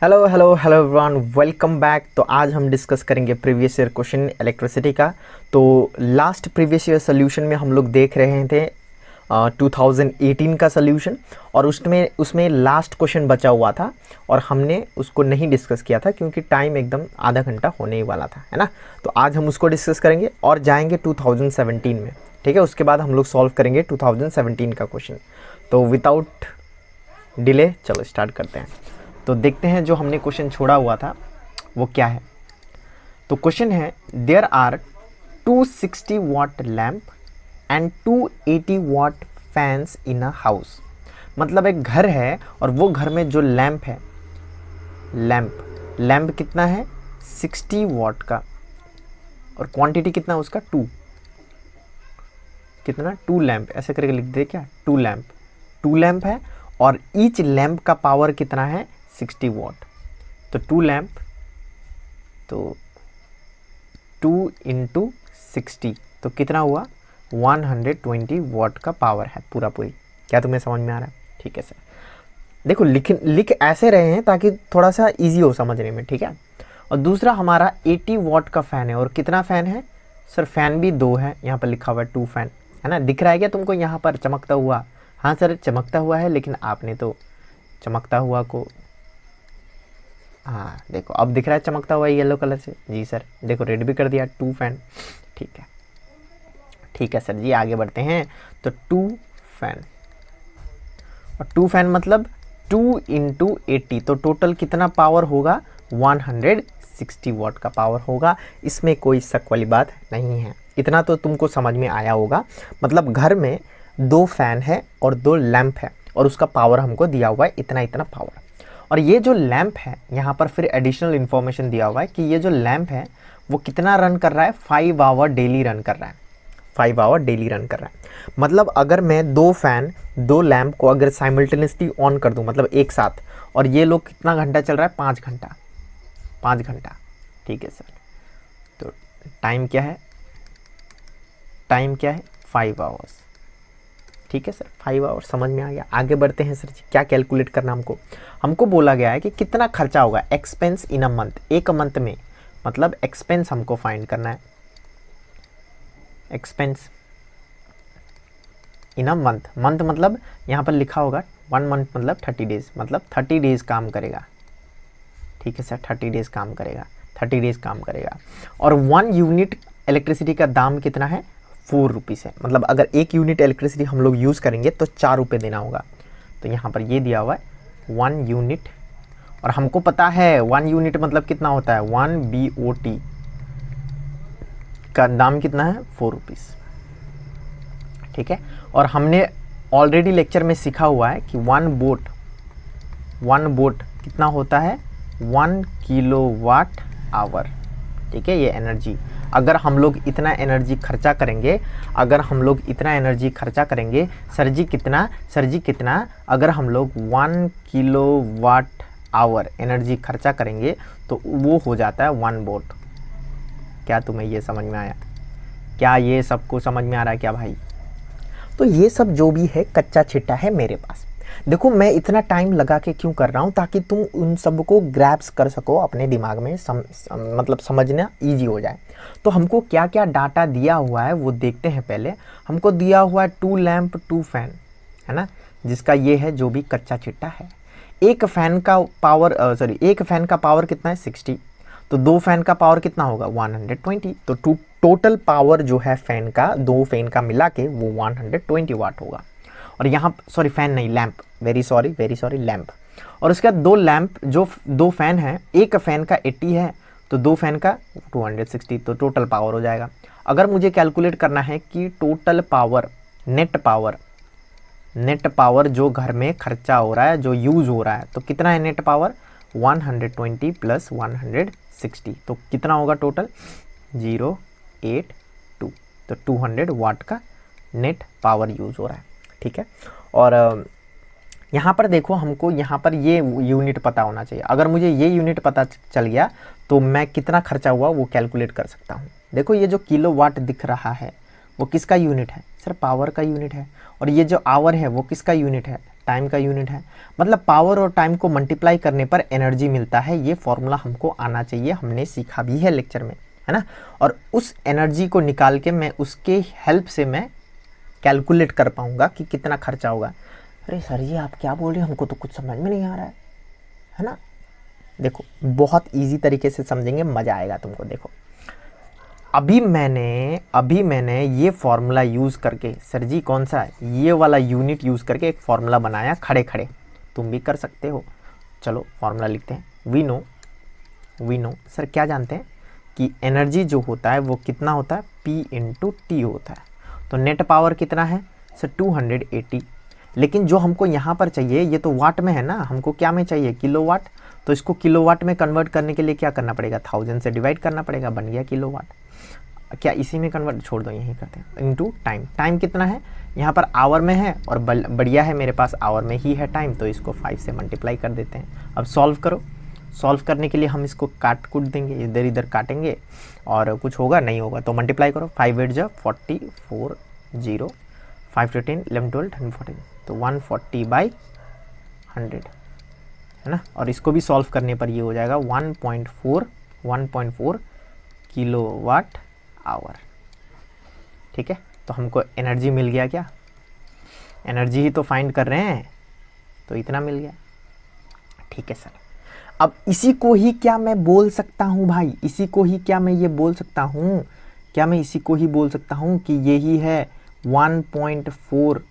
Hello hello hello everyone, welcome back. तो आज हम डिस्कस करेंगे प्रीवियस ईयर क्वेश्चन इलेक्ट्रिसिटी का। तो लास्ट प्रीवियस ईयर सोल्यूशन में हम लोग देख रहे थे 2018 का सोल्यूशन, और उसमें लास्ट क्वेश्चन बचा हुआ था और हमने उसको नहीं डिस्कस किया था क्योंकि टाइम एकदम आधा घंटा होने ही वाला था, है ना। तो आज हम उसको डिस्कस करेंगे और जाएंगे 2017 में, ठीक है। उसके बाद हम लोग सॉल्व करेंगे 2017 का क्वेश्चन। तो विदाउट डिले चलो स्टार्ट करते हैं। तो देखते हैं जो हमने क्वेश्चन छोड़ा हुआ था वो क्या है। तो क्वेश्चन है, there are 260 watt lamp and 280 watt fans in a house. मतलब एक घर है और वो घर में जो लैम्प है, लैम्प कितना है 60 वाट का, और क्वांटिटी कितना है उसका 2, कितना 2 लैम्प, ऐसे करके लिख दे क्या, 2 लैम्प है और ईच लैम्प का पावर कितना है 60 वाट। तो 2 लैम्प, तो 2 इंटू 60 तो कितना हुआ 120 वाट का पावर है पूरा पूरी। क्या तुम्हें समझ में आ रहा है? ठीक है सर। देखो लिख ऐसे रहे हैं ताकि थोड़ा सा इजी हो समझने में, ठीक है। और दूसरा हमारा 80 वाट का फ़ैन है, और कितना फ़ैन है सर? फ़ैन भी 2 है, यहाँ पर लिखा हुआ है 2 फैन, है ना। दिख रहा है क्या तुमको यहाँ पर चमकता हुआ? हाँ सर चमकता हुआ है, लेकिन आपने तो चमकता हुआ को, हाँ देखो अब दिख रहा है चमकता हुआ येलो कलर से। जी सर, देखो रेड भी कर दिया, 2 फैन। ठीक है सर जी, आगे बढ़ते हैं। तो 2 फैन, और 2 फैन मतलब 2 इंटू 80, तो टोटल कितना पावर होगा 160 वाट का पावर होगा। इसमें कोई शक वाली बात नहीं है, इतना तो तुमको समझ में आया होगा। मतलब घर में 2 फैन है और 2 लैंप है, और उसका पावर हमको दिया हुआ है इतना इतना पावर। और ये जो लैंप है यहाँ पर फिर एडिशनल इन्फॉर्मेशन दिया हुआ है कि ये जो लैंप है वो कितना रन कर रहा है, 5 आवर डेली रन कर रहा है, 5 आवर डेली रन कर रहा है। मतलब अगर मैं 2 फैन 2 लैंप को अगर साइमल्टेनियसली ऑन कर दूं, मतलब एक साथ, और ये लोग कितना घंटा चल रहा है, 5 घंटा। ठीक है सर। तो टाइम क्या है 5 आवर्स। ठीक है सर, 5 आवर समझ में आ गया। आगे बढ़ते हैं सर जी, क्या कैलकुलेट करना हमको बोला गया है कि कितना खर्चा होगा एक्सपेंस इन अ मंथ, एक मंथ में, मतलब एक्सपेंस हमको फाइंड करना है। Expense in a month, month मतलब यहाँ पर लिखा होगा 1 मंथ मतलब 30 डेज, मतलब 30 डेज काम करेगा। ठीक है सर, 30 डेज काम करेगा, 30 डेज काम करेगा। और 1 यूनिट इलेक्ट्रिसिटी का दाम कितना है 4 रुपीज़ है। मतलब अगर 1 यूनिट इलेक्ट्रिसिटी हम लोग यूज़ करेंगे तो 4 रुपये देना होगा। तो यहाँ पर ये दिया हुआ है 1 यूनिट, और हमको पता है 1 यूनिट मतलब कितना होता है 1 BOT का दाम कितना है 4 रुपीज़। ठीक है, और हमने ऑलरेडी लेक्चर में सीखा हुआ है कि 1 वोट कितना होता है 1 किलोवाट आवर। ठीक है, ये एनर्जी, अगर हम लोग इतना एनर्जी खर्चा करेंगे, सर जी कितना, अगर हम लोग 1 किलोवाट आवर एनर्जी खर्चा करेंगे तो वो हो जाता है 1 वोट। क्या तुम्हें ये समझ में आया? क्या ये सबको समझ में आ रहा है क्या भाई? तो ये सब जो भी है कच्चा छिट्टा है मेरे पास। देखो मैं इतना टाइम लगा के क्यों कर रहा हूँ, ताकि तुम उन सब को ग्रैब्स कर सको अपने दिमाग में, मतलब समझना इजी हो जाए। तो हमको क्या क्या डाटा दिया हुआ है वो देखते हैं पहले। हमको दिया हुआ है 2 लैंप 2 फैन, है ना, जिसका ये है जो भी कच्चा छिट्टा है। एक फैन का पावर कितना है 60, तो 2 फैन का पावर कितना होगा 120। तो टोटल पावर जो है फैन का, 2 फैन का मिला के वो 120 वाट होगा। और यहाँ सॉरी फैन नहीं, लैंप, वेरी सॉरी लैंप। और उसके बाद 2 लैंप, जो 2 फैन है, एक फैन का 80 है तो 2 फैन का 260, तो टोटल पावर हो जाएगा। अगर मुझे कैलकुलेट करना है कि टोटल पावर, नेट पावर जो घर में खर्चा हो रहा है, जो यूज़ हो रहा है, तो कितना है नेट पावर 120 प्लस 160, तो कितना होगा टोटल 082, तो 200 वाट का नेट पावर यूज़ हो रहा है। ठीक है, और यहाँ पर देखो हमको यहाँ पर ये यूनिट पता होना चाहिए। अगर मुझे ये यूनिट पता चल गया तो मैं कितना खर्चा हुआ वो कैलकुलेट कर सकता हूँ। देखो ये जो किलोवाट दिख रहा है वो किसका यूनिट है? सर पावर का यूनिट है। और ये जो आवर है वो किसका यूनिट है? टाइम का यूनिट है। मतलब पावर और टाइम को मल्टीप्लाई करने पर एनर्जी मिलता है। ये फॉर्मूला हमको आना चाहिए, हमने सीखा भी है लेक्चर में, है ना। और उस एनर्जी को निकाल के मैं उसके हेल्प से मैं कैलकुलेट कर पाऊंगा कि कितना खर्चा होगा। अरे सर जी आप क्या बोल रहे हैं, हमको तो कुछ समझ में नहीं आ रहा है ना। देखो बहुत इजी तरीके से समझेंगे, मज़ा आएगा तुमको। देखो अभी मैंने ये फॉर्मूला यूज़ करके, सर जी कौन सा है, ये वाला यूनिट यूज़ करके एक फॉर्मूला बनाया खड़े खड़े। तुम भी कर सकते हो। चलो फॉर्मूला लिखते हैं। वी नो सर क्या जानते हैं कि एनर्जी जो होता है वो कितना होता है? P इंटू टी होता है। तो नेट पावर कितना है सर? 280। लेकिन जो हमको यहाँ पर चाहिए ये तो वाट में है ना, हमको क्या में चाहिए? किलोवाट। तो इसको किलोवाट में कन्वर्ट करने के लिए क्या करना पड़ेगा? 1000 से डिवाइड करना पड़ेगा, बन गया किलोवाट। क्या इसी में कन्वर्ट, छोड़ दो यहीं करते हैं। इनटू टाइम, टाइम कितना है यहाँ पर? आवर में है और बढ़िया है मेरे पास आवर में ही है टाइम, तो इसको 5 से मल्टीप्लाई कर देते हैं। अब सॉल्व करो। सॉल्व करने के लिए हम इसको काट कूट देंगे, इधर इधर काटेंगे और कुछ होगा नहीं होगा तो मल्टीप्लाई करो। 5 8 जा 40, 4 0, 5 to 10 11 12 13 14, तो 140/100 है ना। और इसको भी सॉल्व करने पर ये हो जाएगा 1.4 किलोवाट आवर। ठीक है, तो हमको एनर्जी मिल गया। क्या एनर्जी ही तो फाइंड कर रहे हैं, तो इतना मिल गया। ठीक है सर, अब इसी को ही क्या मैं बोल सकता हूँ भाई? इसी को ही क्या मैं ये बोल सकता हूँ? क्या मैं इसी को ही बोल सकता हूँ कि यही है 1.4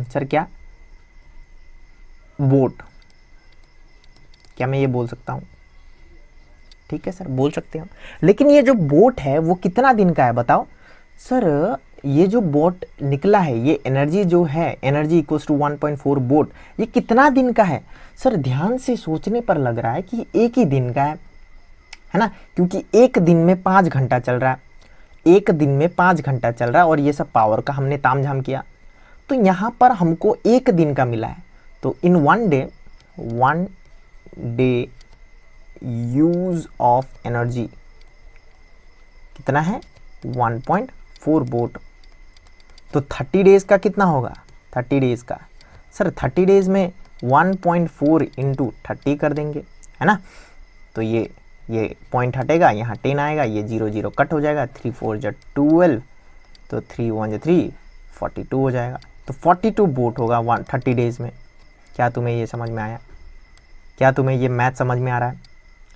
सर क्या वोट? क्या मैं ये बोल सकता हूँ? ठीक है सर, बोल सकते हो। लेकिन ये जो बोट है वो कितना दिन का है बताओ सर? ये जो बोट निकला है, ये एनर्जी जो है, एनर्जी इक्वल्स टू 1.4 बोट, ये कितना दिन का है सर? ध्यान से सोचने पर लग रहा है कि एक ही दिन का है ना, क्योंकि एक दिन में 5 घंटा चल रहा है, एक दिन में 5 घंटा चल रहा है। और ये सब पावर का हमने तामझाम किया, तो यहाँ पर हमको एक दिन का मिला है। तो in one day use of energy कितना है? 1.4 वोट। तो 30 डेज का कितना होगा? 30 डेज का सर 30 डेज में 1.4 इंटू 30 कर देंगे, है ना। तो ये पॉइंट हटेगा, यहाँ 10 आएगा, ये 0 0 कट हो जाएगा, 3 4 जा 12, तो 3 1 जा 3, 42 हो जाएगा। तो 42 वोट होगा 30 डेज में। क्या तुम्हें ये समझ में आया? क्या तुम्हें ये मैथ समझ में आ रहा है?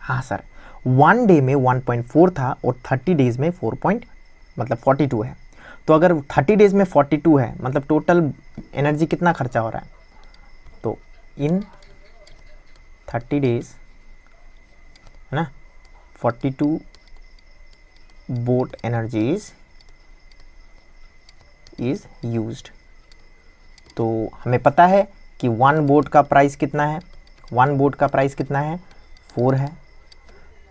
हाँ सर, 1 डे में 1.4 था और 30 डेज में 42 है। तो अगर 30 डेज में 42 है मतलब टोटल एनर्जी कितना खर्चा हो रहा है? तो इन 30 डेज है ना 42 वोट एनर्जी इज यूज्ड। तो हमें पता है कि 1 वोट का प्राइस कितना है? 1 वोट का प्राइस कितना है? 4 है।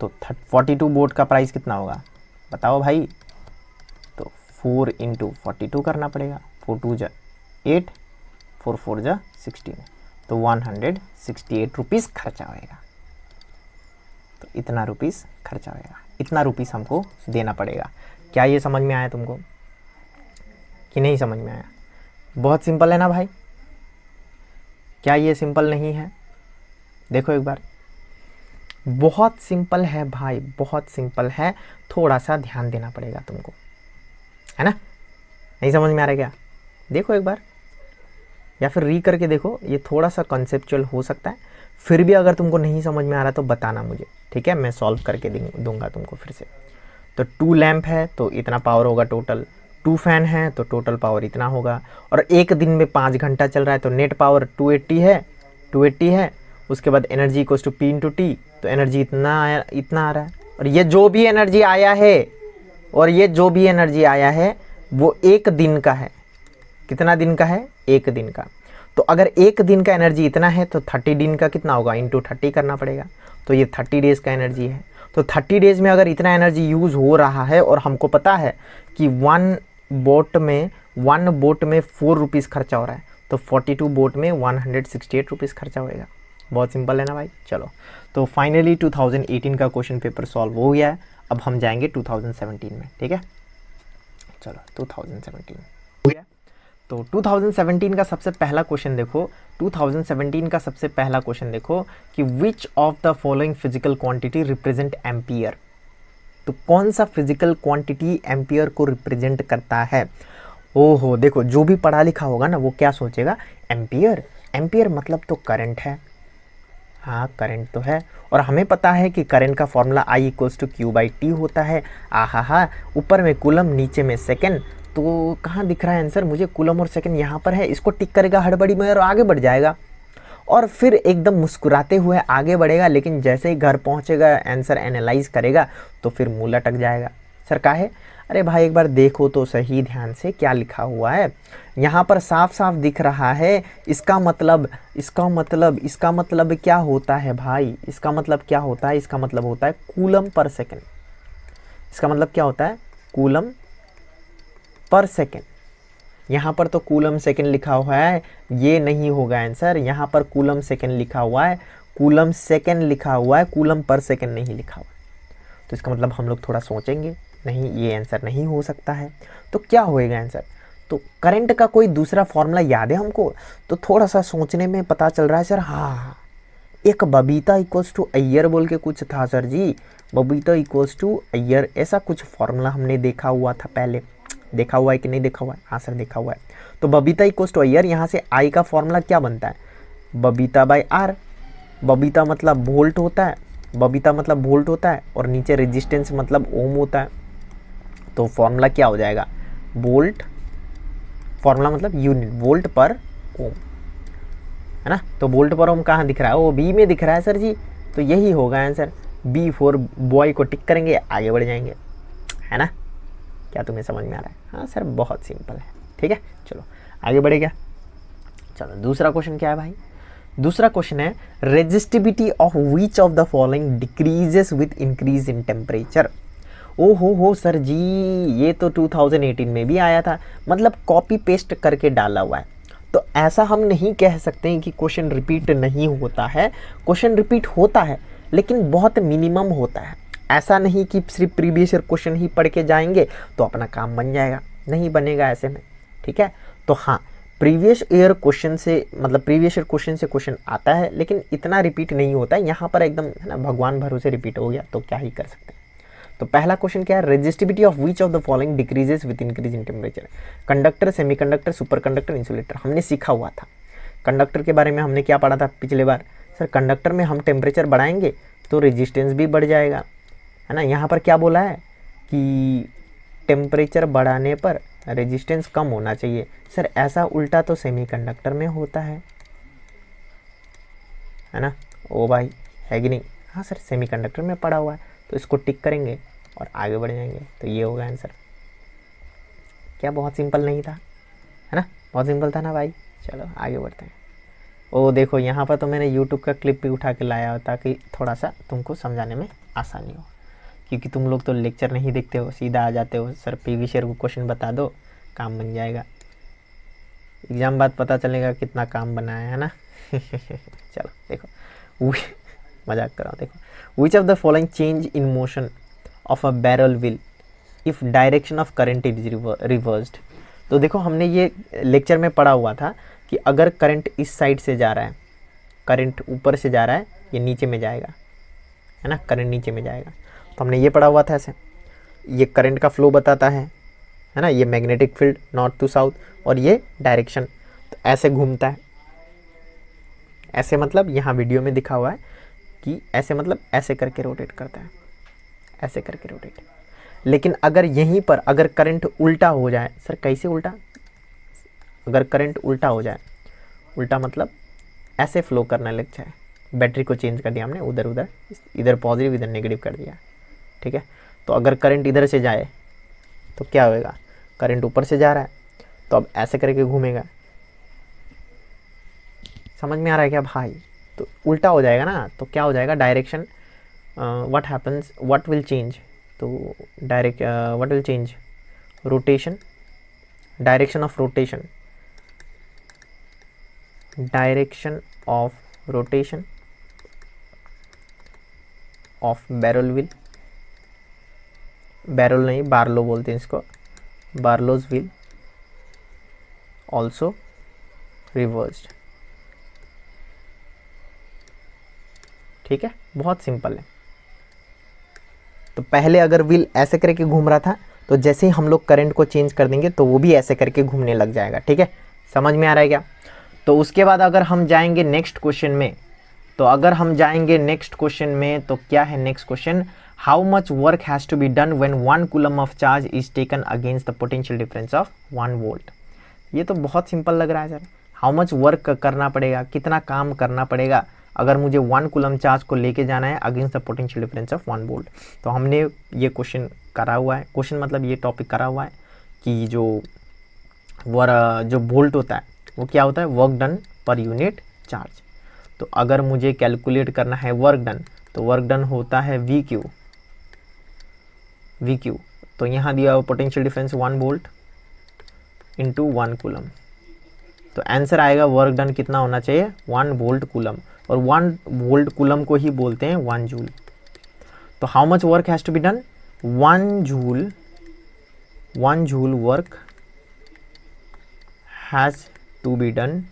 तो 42 वोट का प्राइस कितना होगा बताओ भाई? तो 4 इंटू 42 करना पड़ेगा। 4 2 जा 8, 4 4 जा 16, तो 168 रुपीज़ खर्चा होएगा। तो इतना रुपीज़ खर्चा होएगा, इतना रुपीज़ हमको देना पड़ेगा। क्या ये समझ में आया तुमको कि नहीं समझ में आया? बहुत सिंपल है ना भाई? क्या ये सिंपल नहीं है? देखो एक बार, बहुत सिंपल है भाई, बहुत सिंपल है। थोड़ा सा ध्यान देना पड़ेगा तुमको, है ना। नहीं समझ में आ रहा क्या? देखो एक बार, या फिर री करके देखो। ये थोड़ा सा कॉन्सेप्चुअल हो सकता है, फिर भी अगर तुमको नहीं समझ में आ रहा तो बताना मुझे, ठीक है। मैं सॉल्व करके दूंगा तुमको फिर से। तो 2 लैंप है तो इतना पावर होगा टोटल, 2 फैन है तो टोटल पावर इतना होगा। और एक दिन में 5 घंटा चल रहा है तो नेट पावर 280 है। उसके बाद energy equals to P into T, तो एनर्जी इतना आ रहा है। और ये जो भी एनर्जी आया है वो एक दिन का है। कितना दिन का है? एक दिन का। तो अगर एक दिन का एनर्जी इतना है तो 30 दिन का कितना होगा? इंटू 30 करना पड़ेगा। तो ये 30 डेज का एनर्जी है। तो 30 डेज में अगर इतना एनर्जी यूज़ हो रहा है और हमको पता है कि 1 बोट में 4 रुपीज़ खर्चा हो रहा है, तो 42 बोट में 168 रुपीज़ खर्चा होएगा। बहुत सिंपल है ना भाई। चलो, तो फाइनली 2018 का क्वेश्चन पेपर सॉल्व हो गया है। अब हम जाएंगे 2017 में, ठीक है। चलो 2017 हो गया। तो 2017 का सबसे पहला क्वेश्चन देखो, 2017 का सबसे पहला क्वेश्चन देखो कि विच of the following physical quantity represent ampere. तो कौन सा फिजिकल क्वांटिटी एम्पियर को रिप्रेजेंट करता है। ओहो, देखो जो भी पढ़ा लिखा होगा ना वो क्या सोचेगा, एम्पियर, एम्पियर मतलब तो करंट है। हाँ करंट तो है, और हमें पता है कि करंट का formula I equals to Q by T होता है। आहा, ऊपर में कूलम नीचे में सेकंड, तो कहाँ दिख रहा है आंसर मुझे, कूलम और सेकंड यहाँ पर है, इसको टिक करेगा हड़बड़ी में और आगे बढ़ जाएगा, और फिर एकदम मुस्कुराते हुए आगे बढ़ेगा, लेकिन जैसे ही घर पहुँचेगा आंसर एनालाइज करेगा तो फिर मुँह लटक जाएगा। सर काहे, अरे भाई एक बार देखो तो सही ध्यान से क्या लिखा हुआ है, यहाँ पर साफ साफ दिख रहा है। इसका मतलब क्या होता है भाई, इसका मतलब क्या होता है, इसका मतलब होता है कूलम पर सेकंड। इसका मतलब क्या होता है, कूलम पर सेकंड। यहाँ पर तो कूलम सेकंड लिखा हुआ है, ये नहीं होगा आंसर, यहाँ पर कूलम सेकंड लिखा हुआ है, कूलम सेकंड लिखा हुआ है, कूलम पर सेकंड नहीं लिखा हुआ। तो इसका मतलब हम लोग थोड़ा सोचेंगे, नहीं ये आंसर नहीं हो सकता है, तो क्या होएगा आंसर। तो करंट का कोई दूसरा फॉर्मूला याद है हमको, तो थोड़ा सा सोचने में पता चल रहा है सर, हाँ एक बबीता इक्वल्स टू अय्यर बोल के कुछ था sir ji, Babita equals to Iyer, ऐसा कुछ फॉर्मूला हमने देखा हुआ था पहले। देखा हुआ है कि नहीं देखा हुआ है, हाँ सर देखा हुआ है। तो बबीता इक्वल्स टू अय्यर, यहाँ से आई का फॉर्मूला क्या बनता है, बबीता बाई आर। बबीता मतलब वोल्ट होता है, बबीता मतलब वोल्ट होता है, और नीचे रेजिस्टेंस मतलब ओम होता है। तो फॉर्मूला क्या हो जाएगा, वोल्ट, फॉर्मूला मतलब यूनिट, वोल्ट पर ओम, है ना। तो वोल्ट पर ओम कहाँ दिख रहा है, वो बी में दिख रहा है सर जी, तो यही होगा आंसर। बी फॉर बॉय को टिक करेंगे, आगे बढ़ जाएंगे, है ना। क्या तुम्हें समझ में आ रहा है, हाँ सर बहुत सिंपल है, ठीक है। चलो आगे बढ़े क्या, चलो दूसरा क्वेश्चन क्या है भाई, दूसरा क्वेश्चन है resistivity of which of the following decreases with increase in temperature. ओ हो सर जी, ये तो 2018 में भी आया था, मतलब कॉपी पेस्ट करके डाला हुआ है। तो ऐसा हम नहीं कह सकते हैं कि क्वेश्चन रिपीट नहीं होता है, क्वेश्चन रिपीट होता है लेकिन बहुत मिनिमम होता है। ऐसा नहीं कि सिर्फ प्रीवियस ईयर क्वेश्चन ही पढ़ के जाएंगे तो अपना काम बन जाएगा, नहीं बनेगा ऐसे में, ठीक है। तो हाँ प्रीवियस ईयर क्वेश्चन से, मतलब प्रीवियस ईयर क्वेश्चन से क्वेश्चन आता है लेकिन इतना रिपीट नहीं होता है, यहाँ पर एकदम है ना भगवान भरोसे रिपीट हो गया तो क्या ही कर सकते हैं। तो पहला क्वेश्चन क्या है, resistivity of which of the following decreases with increase in temperature. Conductor, semiconductor, super conductor, insulator, हमने सीखा हुआ था। कंडक्टर के बारे में हमने क्या पढ़ा था पिछले बार, सर कंडक्टर में हम टेम्परेचर बढ़ाएंगे तो रेजिस्टेंस भी बढ़ जाएगा, है ना। यहाँ पर क्या बोला है कि टेम्परेचर बढ़ाने पर रेजिस्टेंस कम होना चाहिए, सर ऐसा उल्टा तो सेमीकंडक्टर में होता है ना। ओ भाई है कि नहीं, हाँ सर सेमीकंडक्टर में पढ़ा हुआ है, तो इसको टिक करेंगे और आगे बढ़ जाएंगे, तो ये होगा आंसर। क्या बहुत सिंपल नहीं था, है ना, बहुत सिंपल था ना भाई। चलो आगे बढ़ते हैं। ओ देखो यहाँ पर तो मैंने यूट्यूब का क्लिप भी उठा के लाया हो ताकि थोड़ा सा तुमको समझाने में आसानी हो, क्योंकि तुम लोग तो लेक्चर नहीं देखते हो, सीधा आ जाते हो, सर प्रीवियस ईयर को क्वेश्चन बता दो काम बन जाएगा, एग्जाम बाद पता चलेगा कितना काम बनाया है ना। चलो देखो मजाक कर रहा हूँ, देखो विच of the following change in motion of a barrel wheel if direction of current is reversed. तो देखो हमने ये लेक्चर में पढ़ा हुआ था कि अगर करंट इस साइड से जा रहा है, करंट ऊपर से जा रहा है, ये नीचे में जाएगा, है ना, करंट नीचे में जाएगा, तो हमने ये पढ़ा हुआ था ऐसे, ये करंट का फ्लो बताता है ना, ये magnetic field north to south, और ये डायरेक्शन, तो ऐसे घूमता है, ऐसे मतलब यहाँ वीडियो में दिखा हुआ है कि ऐसे मतलब ऐसे करके रोटेट करता है, ऐसे करके रोटेट। लेकिन अगर यहीं पर अगर करंट उल्टा हो जाए, सर कैसे उल्टा, अगर करंट उल्टा हो जाए, उल्टा मतलब ऐसे फ्लो करने लग जाए, बैटरी को चेंज कर दिया हमने, उधर उधर, इधर पॉजिटिव इधर नेगेटिव कर दिया, ठीक है। तो अगर करंट इधर से जाए तो क्या होएगा, करंट ऊपर से जा रहा है तो अब ऐसे करके घूमेगा, समझ में आ रहा है क्या भाई। तो उल्टा हो जाएगा ना, तो क्या हो जाएगा, direction what happens, what will change, तो direct what will change, rotation, direction of rotation, direction of rotation of barrel wheel, barrel नहीं बारलो बोलते हैं इसको, बार्लोज व्हील ऑल्सो रिवर्स्ड। ठीक है, बहुत सिंपल है। तो पहले अगर व्हील ऐसे करके घूम रहा था तो जैसे ही हम लोग करंट को चेंज कर देंगे तो वो भी ऐसे करके घूमने लग जाएगा। ठीक है, समझ में आ रहा है क्या? तो उसके बाद अगर हम जाएंगे नेक्स्ट क्वेश्चन में, तो क्या है next question? How much work has to be done when 1 coulomb of charge is taken against the potential difference of 1 volt. ये तो बहुत सिंपल लग रहा है सर। हाउ मच वर्क करना पड़ेगा, कितना काम करना पड़ेगा अगर मुझे 1 कूलम चार्ज को लेके जाना है against the potential difference of 1 volt. तो हमने ये क्वेश्चन करा हुआ है, क्वेश्चन मतलब ये टॉपिक करा हुआ है कि जो वोल्ट होता है वो क्या होता है? Work done per unit charge. तो अगर मुझे कैलकुलेट करना है वर्क डन, तो वर्क डन होता है वी क्यू। तो यहाँ दिया हुआ potential difference 1 volt into 1 coulomb. तो आंसर आएगा वर्क डन कितना होना चाहिए? 1 वोल्ट कूलम, और 1 वोल्ट कूलम को ही बोलते हैं 1 जूल। तो how much work has to be done? 1 joule work has to be done.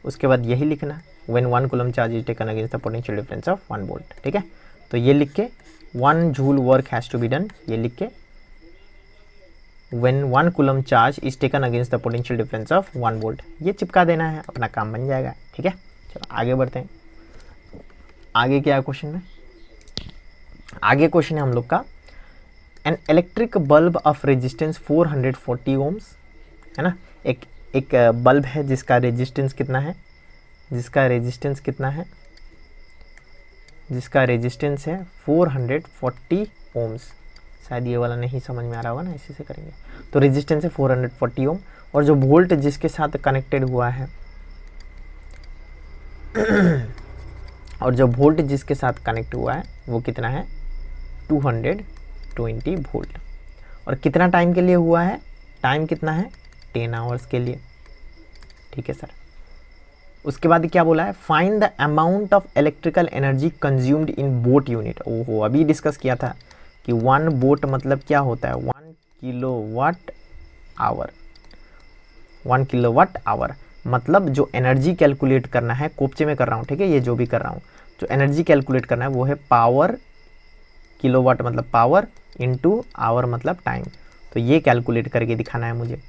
उसके बाद यही लिखना, when 1 coulomb charge is taken against the potential difference of 1 volt. ठीक है, तो ये लिख के 1 joule work has to be done, ये लिख के when 1 coulomb charge is taken against the potential difference of 1 volt, ये चिपका देना है, अपना काम बन जाएगा। ठीक है, चलो आगे बढ़ते हैं। आगे क्या है क्वेश्चन में? आगे क्वेश्चन है हम लोग का, an electric bulb of resistance 440 ohms, है ना। एक बल्ब है जिसका रेजिस्टेंस कितना है? जिसका रेजिस्टेंस है 440 ओम्स। शायद ये वाला नहीं समझ में आ रहा होगा ना, इसी से करेंगे। तो रेजिस्टेंस है 440 ओम, और जो वोल्ट जिसके साथ कनेक्टेड हुआ है वो कितना है? 220 वोल्ट। और कितना टाइम के लिए हुआ है? टाइम कितना है? 10 आवर्स के लिए। ठीक है सर। उसके बाद क्या बोला है? Find the amount of electrical energy consumed in boat unit. ओहो, अभी डिस्कस किया था कि 1 बोट मतलब क्या होता है? 1 किलोवाट आवर। 1 किलोवाट आवर मतलब जो एनर्जी कैलकुलेट करना है, कोपचे में कर रहा हूँ, ठीक है, ये जो भी कर रहा हूँ, जो एनर्जी कैलकुलेट करना है वो है पावर। किलोवाट मतलब पावर इंटू आवर मतलब टाइम। तो ये कैलकुलेट करके दिखाना है मुझे।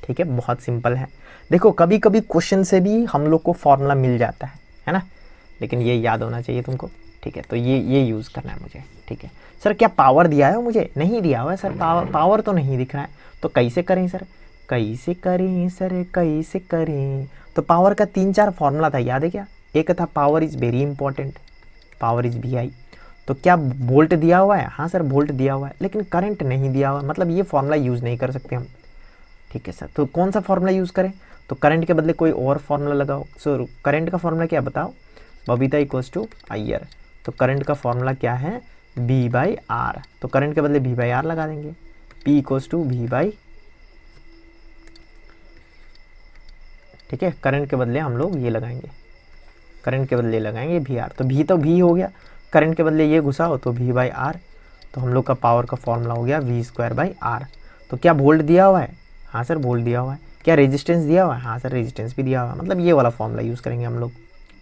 ठीक है, बहुत सिंपल है। देखो कभी कभी क्वेश्चन से भी हम लोग को फॉर्मूला मिल जाता है ना, लेकिन ये याद होना चाहिए तुमको। ठीक है, तो ये यूज़ करना है मुझे। ठीक है सर, क्या पावर दिया है मुझे? नहीं दिया हुआ है सर, पावर तो नहीं दिख रहा है। तो कैसे करें सर? कैसे करें? तो पावर का 3-4 फॉर्मूला था, याद है क्या? एक था power is very important, power is VI। तो क्या वोल्ट दिया हुआ है? हाँ सर, वोल्ट दिया हुआ है, लेकिन करंट नहीं दिया हुआ, मतलब ये फॉर्मूला यूज़ नहीं कर सकते हम। ठीक है सर, तो कौन सा फॉर्मूला यूज़ करें? तो करंट के बदले कोई और फॉर्मूला लगाओ। सो करंट का फॉर्मूला क्या बताओ? Babita equals to IR। तो करंट का फॉर्मूला क्या है? V/R। तो करंट के बदले V/R लगा देंगे। P इक्वल्स टू V/, ठीक है, करंट के बदले हम लोग ये लगाएंगे, करंट के बदले लगाएंगे VR। तो तो V हो गया, करंट के बदले ये घुसाओ तो V/R। तो हम लोग का पावर का फॉर्मूला हो गया V²/R। तो क्या वोल्ट दिया हुआ है? हाँ सर, वोल्ट दिया हुआ है। क्या रेजिस्टेंस दिया हुआ है? हाँ सर, रेजिस्टेंस भी दिया हुआ है। मतलब ये वाला फॉर्मूला यूज़ करेंगे हम लोग।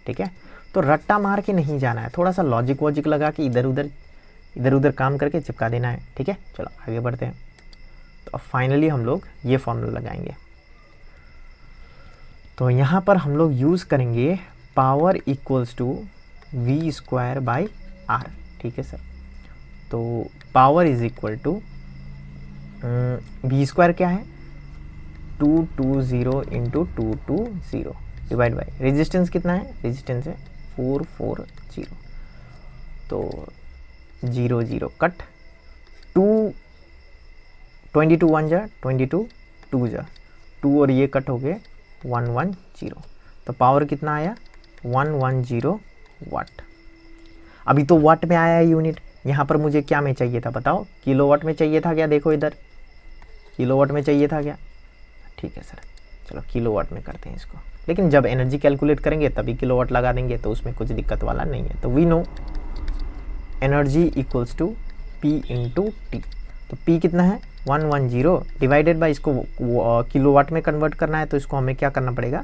ठीक है, तो रट्टा मार के नहीं जाना है, थोड़ा सा लॉजिक वॉजिक लगा के इधर उधर काम करके चिपका देना है। ठीक है, चलो आगे बढ़ते हैं। तो अब फाइनली हम लोग ये फॉर्मूला लगाएंगे। तो यहाँ पर हम लोग यूज़ करेंगे पावर इक्वल्स टू V²/R। ठीक है सर, तो power is equal to V² क्या है? 220 इंटू 220 डिवाइड बाई रेजिस्टेंस कितना है? रेजिस्टेंस है 440। तो 0 कट 22 1 जा 22 2 जा 2 और ये कट हो गए 110। तो पावर कितना आया? 110 वाट। अभी तो वाट में आया है यूनिट, यहाँ पर मुझे क्या में चाहिए था बताओ? किलोवाट में चाहिए था क्या? देखो इधर, किलोवाट में चाहिए था क्या? ठीक है सर, चलो किलोवाट में करते हैं इसको। लेकिन जब एनर्जी कैलकुलेट करेंगे तभी किलोवाट लगा देंगे, तो उसमें कुछ दिक्कत वाला नहीं है। तो we know energy equals to P into T। तो P कितना है? 110 डिवाइडेड बाई, इसको किलोवाट में कन्वर्ट करना है तो इसको हमें क्या करना पड़ेगा,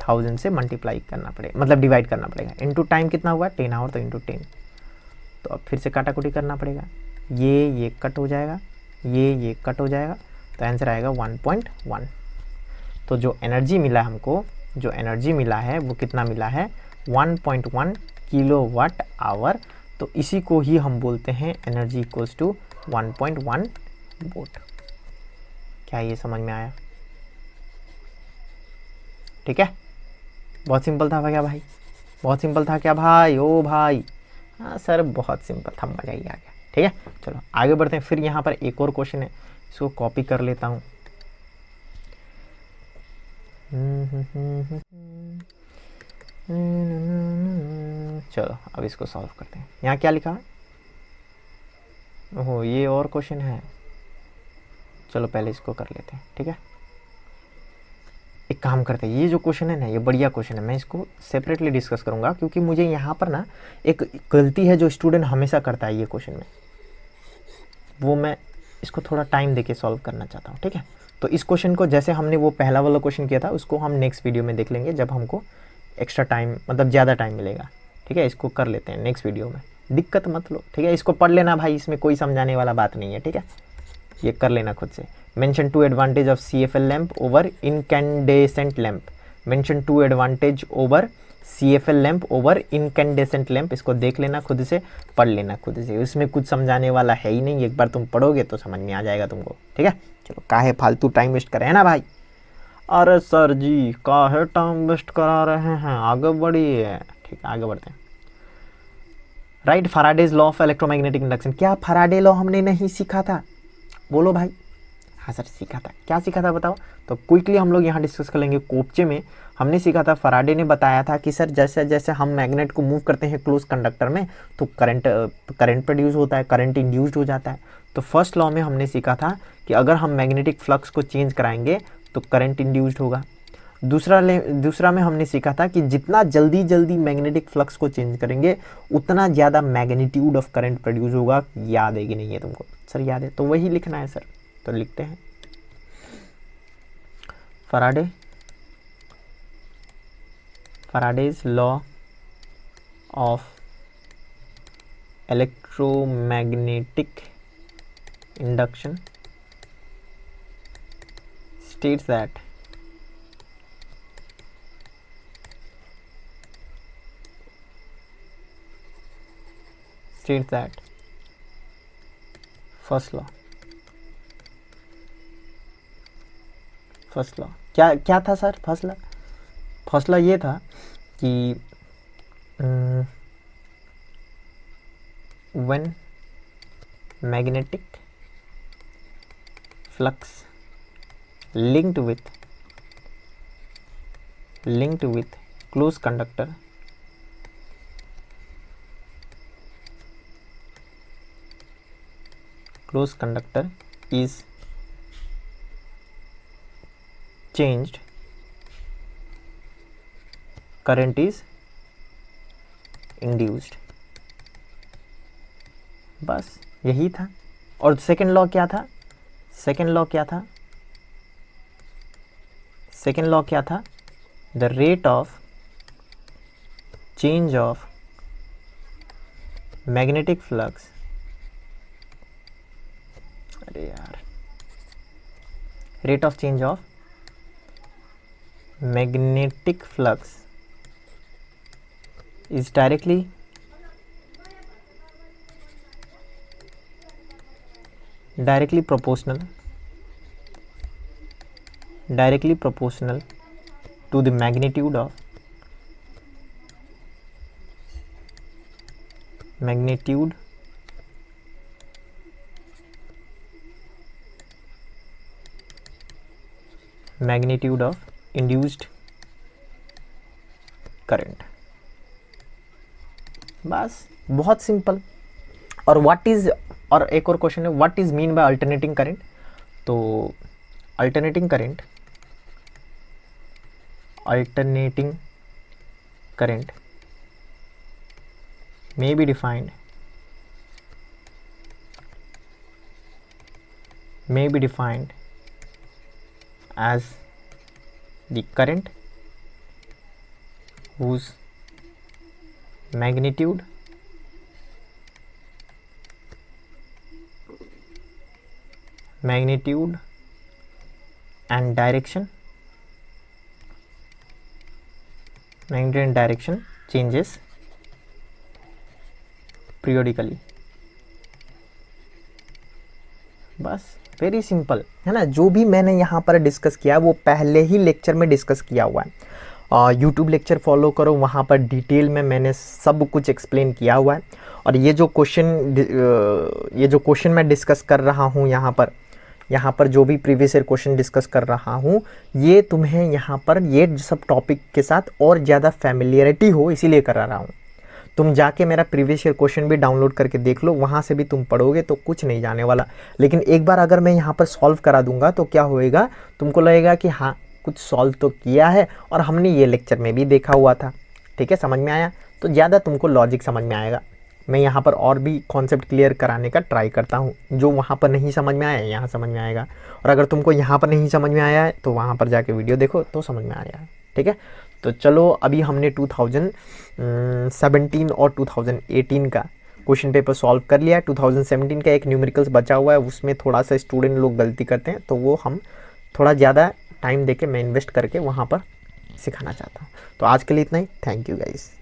1000 से मल्टीप्लाई करना पड़ेगा, मतलब डिवाइड करना पड़ेगा। इनटू टाइम कितना हुआ 10 आवर, तो इनटू 10। तो अब फिर से काटाकुटी करना पड़ेगा, ये कट हो जाएगा, ये कट हो जाएगा, तो आंसर आएगा 1.1। तो जो एनर्जी मिला हमको, जो एनर्जी मिला है वो कितना मिला है, 1.1 किलोवाट आवर। तो इसी को ही हम बोलते हैं एनर्जी इक्वल्स टू 1.1 वोट। क्या ये समझ में आया? ठीक है, बहुत सिंपल था क्या भाई? बहुत सिंपल था क्या भाई? ओ भाई, हाँ सर बहुत सिंपल था, मज़ा ही आ गया। ठीक है, चलो आगे बढ़ते हैं। फिर यहाँ पर एक और क्वेश्चन है, इसको कॉपी कर लेता हूँ। चलो अब इसको सॉल्व करते हैं। यहाँ क्या लिखा है? ओहो, ये और क्वेश्चन है। चलो पहले इसको कर लेते हैं। ठीक है, एक काम करते हैं, ये जो क्वेश्चन है ना, ये बढ़िया क्वेश्चन है, मैं इसको सेपरेटली डिस्कस करूँगा, क्योंकि मुझे यहाँ पर ना एक गलती है जो स्टूडेंट हमेशा करता है ये क्वेश्चन में, वो मैं इसको थोड़ा टाइम देके सॉल्व करना चाहता हूँ। ठीक है, तो इस क्वेश्चन को जैसे हमने वो पहला वाला क्वेश्चन किया था, उसको हम नेक्स्ट वीडियो में देख लेंगे, जब हमको एक्स्ट्रा टाइम, मतलब ज़्यादा टाइम मिलेगा। ठीक है, इसको कर लेते हैं नेक्स्ट वीडियो में, दिक्कत मत लो। ठीक है, इसको पढ़ लेना भाई, इसमें कोई समझाने वाला बात नहीं है। ठीक है, ये कर लेना खुद से। Mention 2 advantage of CFL lamp over incandescent lamp. Mention 2 advantage over CFL lamp over incandescent lamp. इसको देख लेना खुद से, पढ़ लेना खुद से, इसमें कुछ समझाने वाला है ही नहीं। एक बार तुम पढ़ोगे तो समझ में आ जाएगा तुमको। ठीक है, चलो काहे फालतू टाइम वेस्ट करे, है ना भाई? अरे सर जी काहे टाइम वेस्ट करा रहे हैं, आगे बढ़िए। ठीक है, आगे बढ़ते हैं। Right Faraday's law of electromagnetic induction. क्या फैराडे लॉ हमने नहीं सीखा था? बोलो भाई। हाँ सर सीखा था। क्या सीखा था बताओ? तो क्विकली हम लोग यहाँ डिस्कस कर लेंगे। कोपचे में हमने सीखा था, फैराडे ने बताया था कि सर जैसे जैसे हम मैग्नेट को मूव करते हैं क्लोज कंडक्टर में, तो करंट प्रोड्यूस होता है, करंट इंड्यूस्ड हो जाता है। तो फर्स्ट लॉ में हमने सीखा था कि अगर हम मैग्नेटिक फ्लक्स को चेंज कराएंगे तो करंट इंड्यूस्ड होगा। दूसरा में हमने सीखा था कि जितना जल्दी जल्दी मैग्नेटिक फ्लक्स को चेंज करेंगे उतना ज़्यादा मैग्नीट्यूड ऑफ करंट प्रोड्यूस होगा। याद है कि नहीं है तुमको? सर याद है, तो वही लिखना है सर। तो लिखते हैं Faraday's law of electromagnetic induction states that first law क्या था सर? फर्स्ट लॉ ये था कि when magnetic flux linked with close conductor is changed, current is induced। बस यही था। और सेकेंड लॉ क्या था? सेकेंड लॉ क्या था? The rate of change of magnetic flux, अरे यार, rate of change of magnetic flux is directly proportional to the magnitude of induced current। बस बहुत सिंपल। और व्हाट इज, और एक और क्वेश्चन है, what is mean by alternating current? तो alternating current may be defined may be defined as the current whose magnitude and direction changes periodically। बस very simple है ना। जो भी मैंने यहाँ पर डिस्कस किया वो पहले ही लेक्चर में डिस्कस किया हुआ है। यूट्यूब लेक्चर फॉलो करो, वहाँ पर डिटेल में मैंने सब कुछ एक्सप्लेन किया हुआ है। और ये जो क्वेश्चन मैं डिस्कस कर रहा हूँ यहाँ पर जो भी प्रीवियस ईयर क्वेश्चन डिस्कस कर रहा हूँ, ये तुम्हें यहाँ पर ये सब टॉपिक के साथ और ज़्यादा फैमिलियरिटी हो इसीलिए करा रहा हूँ। तुम जाके मेरा प्रीवियस ईयर क्वेश्चन भी डाउनलोड करके देख लो, वहाँ से भी तुम पढ़ोगे तो कुछ नहीं जाने वाला। लेकिन एक बार अगर मैं यहाँ पर सॉल्व करा दूंगा तो क्या होएगा, तुमको लगेगा कि हाँ कुछ सॉल्व तो किया है और हमने ये लेक्चर में भी देखा हुआ था। ठीक है, समझ में आया? तो ज़्यादा तुमको लॉजिक समझ में आएगा। मैं यहाँ पर और भी कॉन्सेप्ट क्लियर कराने का ट्राई करता हूँ। जो वहाँ पर नहीं समझ में आया यहाँ समझ में आएगा, और अगर तुमको यहाँ पर नहीं समझ में आया है तो वहाँ पर जाके वीडियो देखो तो समझ में आया है। ठीक है, तो चलो अभी हमने 2017 और 2018 का क्वेश्चन पेपर सॉल्व कर लिया। 2017 का एक न्यूमेरिकल्स बचा हुआ है, उसमें थोड़ा सा स्टूडेंट लोग गलती करते हैं, तो वो हम थोड़ा ज़्यादा टाइम देके मैं इन्वेस्ट करके वहाँ पर सिखाना चाहता हूँ। तो आज के लिए इतना ही। Thank you guys.